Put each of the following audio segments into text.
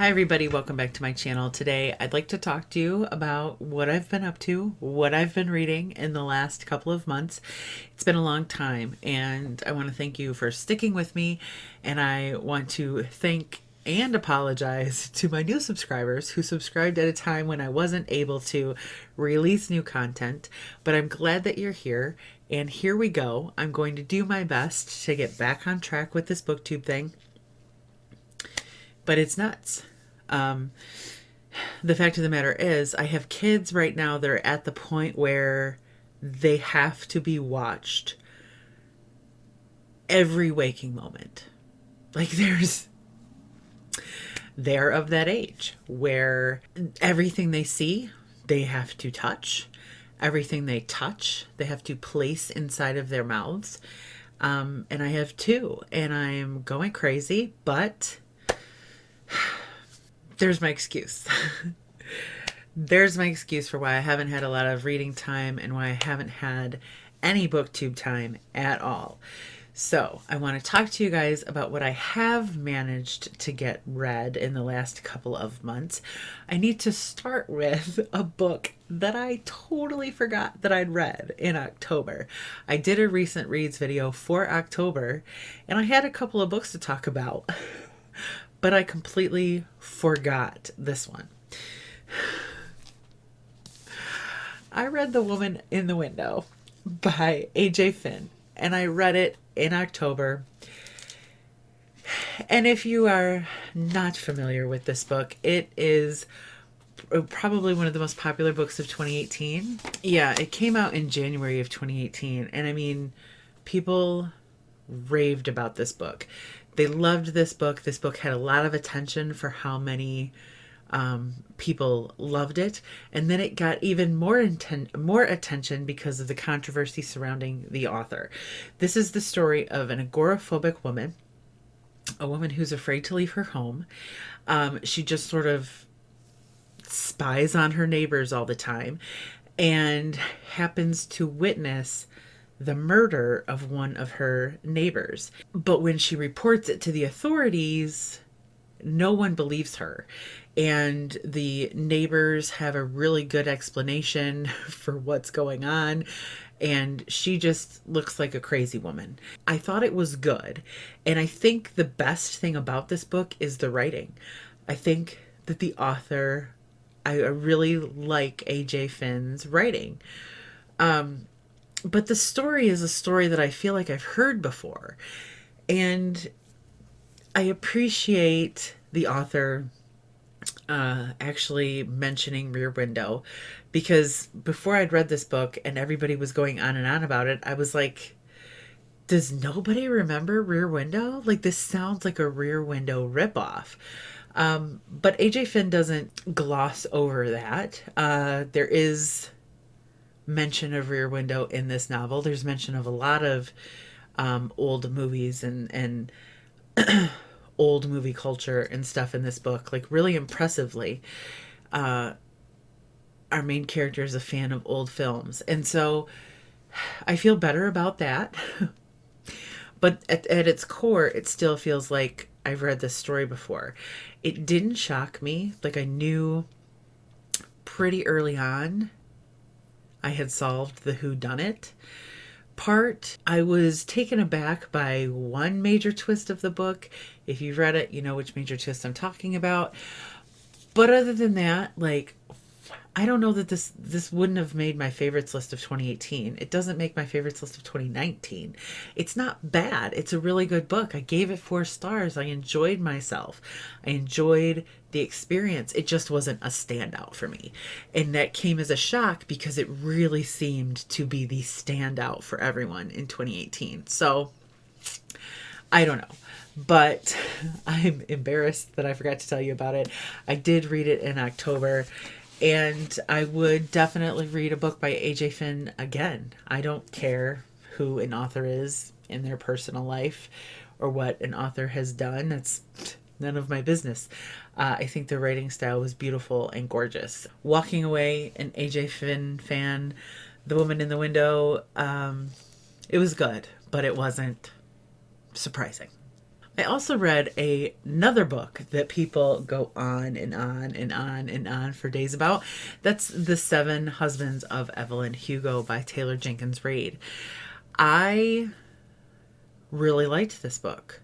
Hi everybody, welcome back to my channel. Today I'd like to talk to you about what I've been up to, what I've been reading in the last couple of months. It's been a long time and I want to thank you for sticking with me, and I want to thank and apologize to my new subscribers who subscribed at a time when I wasn't able to release new content, but I'm glad that you're here. And here we go. I'm going to do my best to get back on track with this booktube thing, but it's nuts. The fact of the matter is, I have kids right now that are at the point where they have to be watched every waking moment. Like they're of that age where everything they see, they have to touch. Everything they touch, they have to place inside of their mouths. And I have two, and I'm going crazy, but there's my excuse. There's my excuse for why I haven't had a lot of reading time and why I haven't had any booktube time at all. So I want to talk to you guys about what I have managed to get read in the last couple of months. I need to start with a book that I totally forgot that I'd read in October. I did a recent reads video for October and I had a couple of books to talk about. But I completely forgot this one. I read The Woman in the Window by A.J. Finn, and I read it in October. And if you are not familiar with this book, it is probably one of the most popular books of 2018. Yeah, it came out in January of 2018, and I mean, people raved about this book. They loved this book. This book had a lot of attention for how many people loved it. And then it got even more attention because of the controversy surrounding the author. This is the story of an agoraphobic woman, a woman who's afraid to leave her home. She just sort of spies on her neighbors all the time and happens to witness the murder of one of her neighbors. But when she reports it to the authorities, no one believes her. And the neighbors have a really good explanation for what's going on. And she just looks like a crazy woman. I thought it was good. And I think the best thing about this book is the writing. I think that the author, I really like A.J. Finn's writing. But the story is a story that I feel like I've heard before. And I appreciate the author actually mentioning Rear Window, because before I'd read this book and everybody was going on and on about it, I was like, does nobody remember Rear Window? Like, this sounds like a Rear Window ripoff. But A.J. Finn doesn't gloss over that. There is mention of Rear Window in this novel. There's mention of a lot of old movies and old movie culture and stuff in this book, like really impressively. Our main character is a fan of old films, and so I feel better about that. But at its core, it still feels like I've read this story before. It didn't shock me. Like, I knew pretty early on I had solved the whodunit part. I was taken aback by one major twist of the book. If you've read it, you know which major twist I'm talking about. But other than that, like, I don't know that this wouldn't have made my favorites list of 2018. It doesn't make my favorites list of 2019. It's not bad. It's a really good book. I gave it 4 stars. I enjoyed myself. I enjoyed the experience. It just wasn't a standout for me. And that came as a shock because it really seemed to be the standout for everyone in 2018. So I don't know. But I'm embarrassed that I forgot to tell you about it. I did read it in October. And I would definitely read a book by A.J. Finn again. I don't care who an author is in their personal life or what an author has done. That's none of my business. I think the writing style was beautiful and gorgeous. Walking away an A.J. Finn fan, The Woman in the Window, it was good, but it wasn't surprising. I also read another book that people go on and on and on and on for days about. That's The Seven Husbands of Evelyn Hugo by Taylor Jenkins Reid. I really liked this book,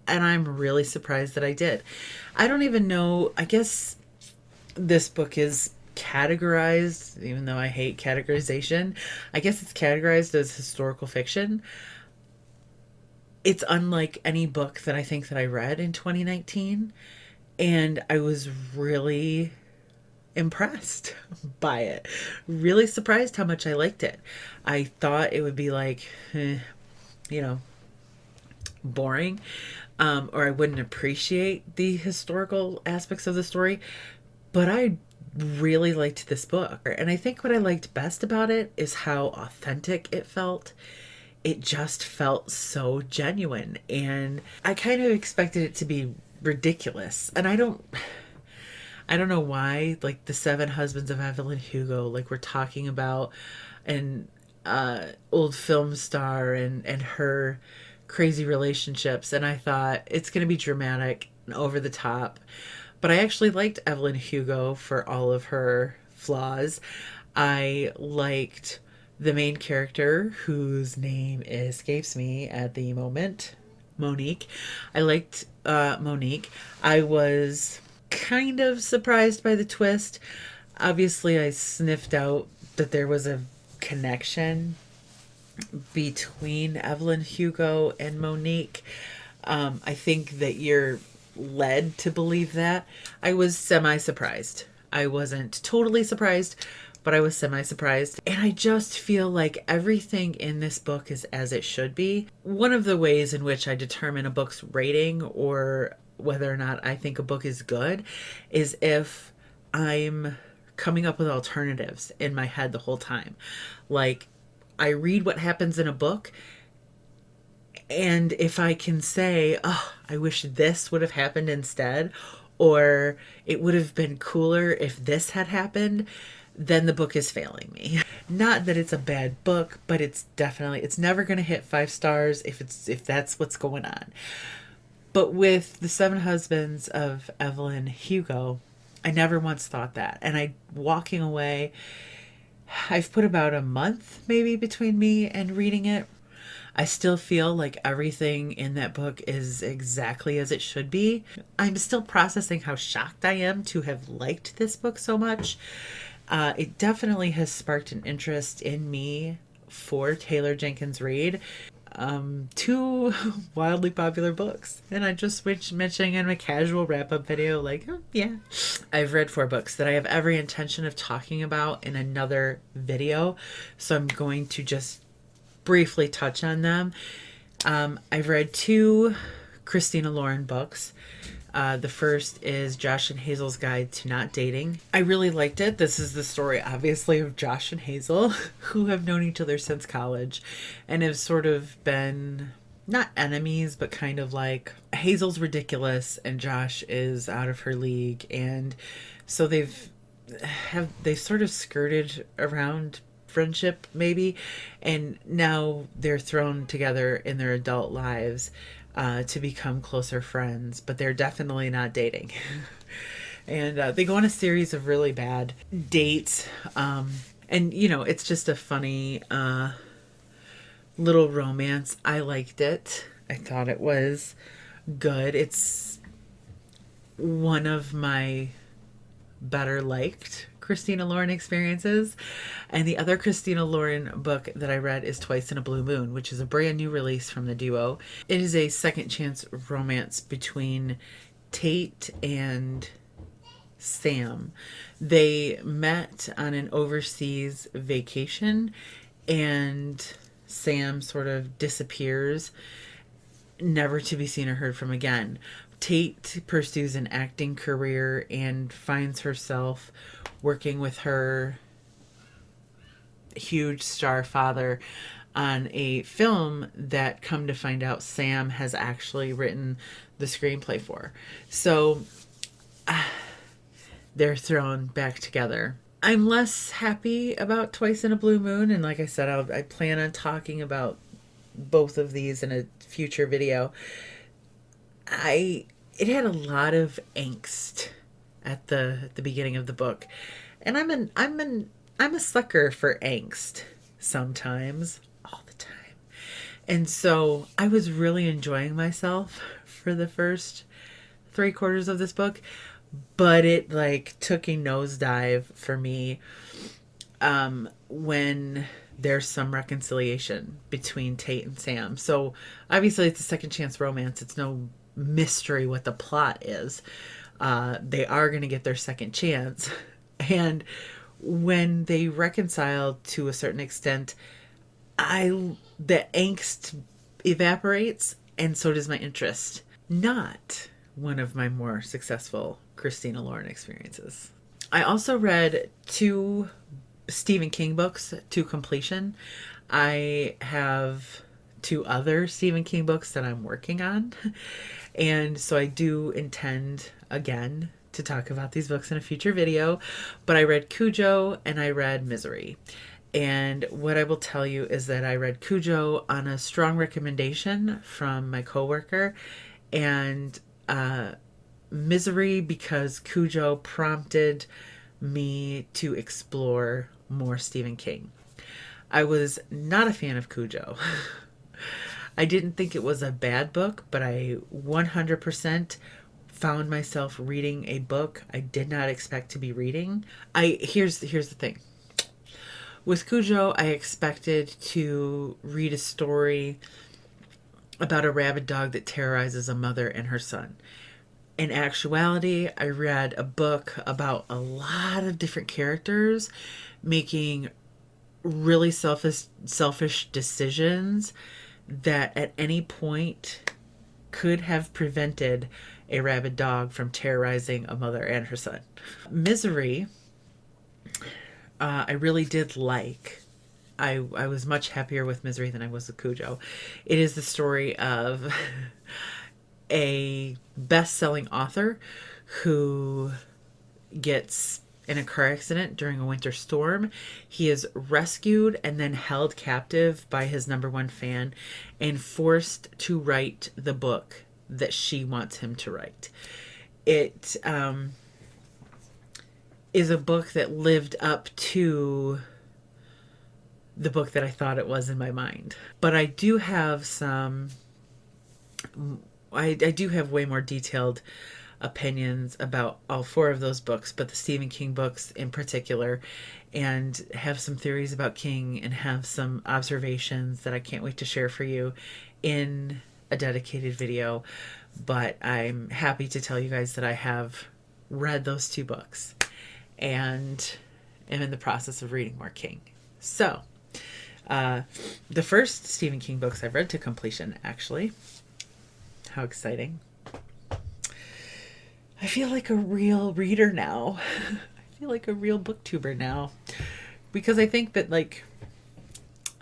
and I'm really surprised that I did. I don't even know, I guess this book is categorized, even though I hate categorization, I guess it's categorized as historical fiction. It's unlike any book that I think that I read in 2019, and I was really impressed by it. Really surprised how much I liked it. I thought it would be like, you know, boring, or I wouldn't appreciate the historical aspects of the story, but I really liked this book. And I think what I liked best about it is how authentic it felt. It just felt so genuine, and I kind of expected it to be ridiculous. And I don't know why, like The Seven Husbands of Evelyn Hugo, like we're talking about an old film star and her crazy relationships, and I thought it's going to be dramatic and over the top. But I actually liked Evelyn Hugo for all of her flaws. I liked the main character, whose name escapes me at the moment, Monique. I liked Monique. I was kind of surprised by the twist. Obviously, I sniffed out that there was a connection between Evelyn Hugo and Monique. I think that you're led to believe that. I was semi surprised. I wasn't totally surprised, but I was semi surprised. And I just feel like everything in this book is as it should be. One of the ways in which I determine a book's rating or whether or not I think a book is good is if I'm coming up with alternatives in my head the whole time. Like, I read what happens in a book, and if I can say, oh, I wish this would have happened instead, or it would have been cooler if this had happened, then the book is failing me. Not that it's a bad book, but it's never going to hit 5 stars if that's what's going on. But with The Seven Husbands of Evelyn Hugo, I never once thought that. And walking away, I've put about a month maybe between me and reading it. I still feel like everything in that book is exactly as it should be. I'm still processing how shocked I am to have liked this book so much. It definitely has sparked an interest in me for Taylor Jenkins Reid. 2 wildly popular books, and I just mentioning in a casual wrap-up video, like, oh, yeah. I've read 4 books that I have every intention of talking about in another video, so I'm going to just briefly touch on them. I've read 2 Christina Lauren books. The first is Josh and Hazel's Guide to Not Dating. I really liked it. This is the story, obviously, of Josh and Hazel, who have known each other since college and have sort of been not enemies, but kind of like Hazel's ridiculous and Josh is out of her league. And so they've sort of skirted around friendship, maybe, and now they're thrown together in their adult lives to become closer friends, but they're definitely not dating. And they go on a series of really bad dates. And, it's just a funny little romance. I liked it. I thought it was good. It's one of my better liked Christina Lauren experiences. And the other Christina Lauren book that I read is Twice in a Blue Moon, which is a brand new release from the duo. It is a second chance romance between Tate and Sam. They met on an overseas vacation, and Sam sort of disappears, never to be seen or heard from again. Tate pursues an acting career and finds herself working with her huge star father on a film that, come to find out, Sam has actually written the screenplay for. So they're thrown back together. I'm less happy about Twice in a Blue Moon, and like I said, I plan on talking about both of these in a future video. it had a lot of angst at the beginning of the book. And I'm a sucker for angst sometimes, all the time. And so I was really enjoying myself for the first 3/4 of this book, but it like took a nosedive for me when there's some reconciliation between Tate and Sam. So obviously it's a second chance romance. It's no mystery what the plot is. They are going to get their second chance. And when they reconcile to a certain extent, the angst evaporates, and so does my interest. Not one of my more successful Christina Lauren experiences. I also read 2 Stephen King books to completion. I have 2 other Stephen King books that I'm working on. And so I do intend, again, to talk about these books in a future video. But I read Cujo and I read Misery. And what I will tell you is that I read Cujo on a strong recommendation from my coworker, and Misery because Cujo prompted me to explore more Stephen King. I was not a fan of Cujo. I didn't think it was a bad book, but I 100% found myself reading a book I did not expect to be reading. Here's the thing. With Cujo, I expected to read a story about a rabid dog that terrorizes a mother and her son. In actuality, I read a book about a lot of different characters making really selfish decisions that at any point could have prevented a rabid dog from terrorizing a mother and her son. Misery, I really did like. I was much happier with Misery than I was with Cujo. It is the story of a best-selling author who gets in a car accident during a winter storm. He is rescued and then held captive by his #1 fan and forced to write the book that she wants him to write. It is a book that lived up to the book that I thought it was in my mind. But I do have I do have way more detailed opinions about all 4 of those books, but the Stephen King books in particular, and have some theories about King and have some observations that I can't wait to share for you in a dedicated video. But I'm happy to tell you guys that I have read those 2 books and am in the process of reading more King. So, the first Stephen King books I've read to completion, actually. How exciting. I feel like a real reader now. I feel like a real booktuber now. Because I think that, like,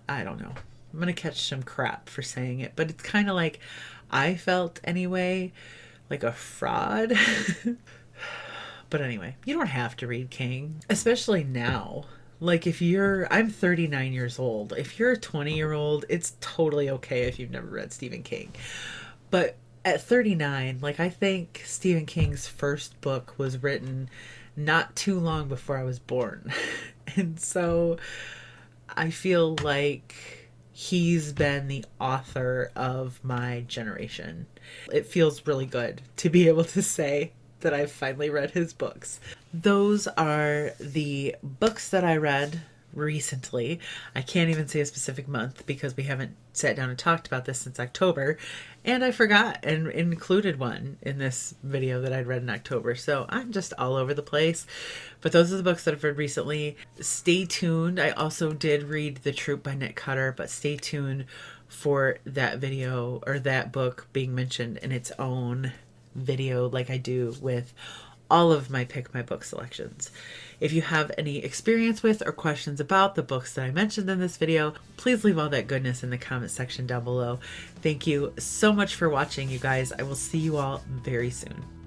I don't know. I'm going to catch some crap for saying it, but it's kind of like I felt anyway, like a fraud. But anyway, you don't have to read King, especially now. Like I'm 39 years old. If you're a 20-year-old, it's totally okay if you've never read Stephen King. But at 39, like, I think Stephen King's first book was written not too long before I was born. And so I feel like he's been the author of my generation. It feels really good to be able to say that I've finally read his books. Those are the books that I read recently. I can't even say a specific month because we haven't sat down and talked about this since October, and I forgot and included one in this video that I'd read in October, so I'm just all over the place. But those are the books that I've read recently. Stay tuned. I also did read The Troop by Nick Cutter, but stay tuned for that video, or that book being mentioned in its own video, like I do with all of my Pick My Book selections. If you have any experience with or questions about the books that I mentioned in this video, please leave all that goodness in the comment section down below. Thank you so much for watching, you guys. I will see you all very soon.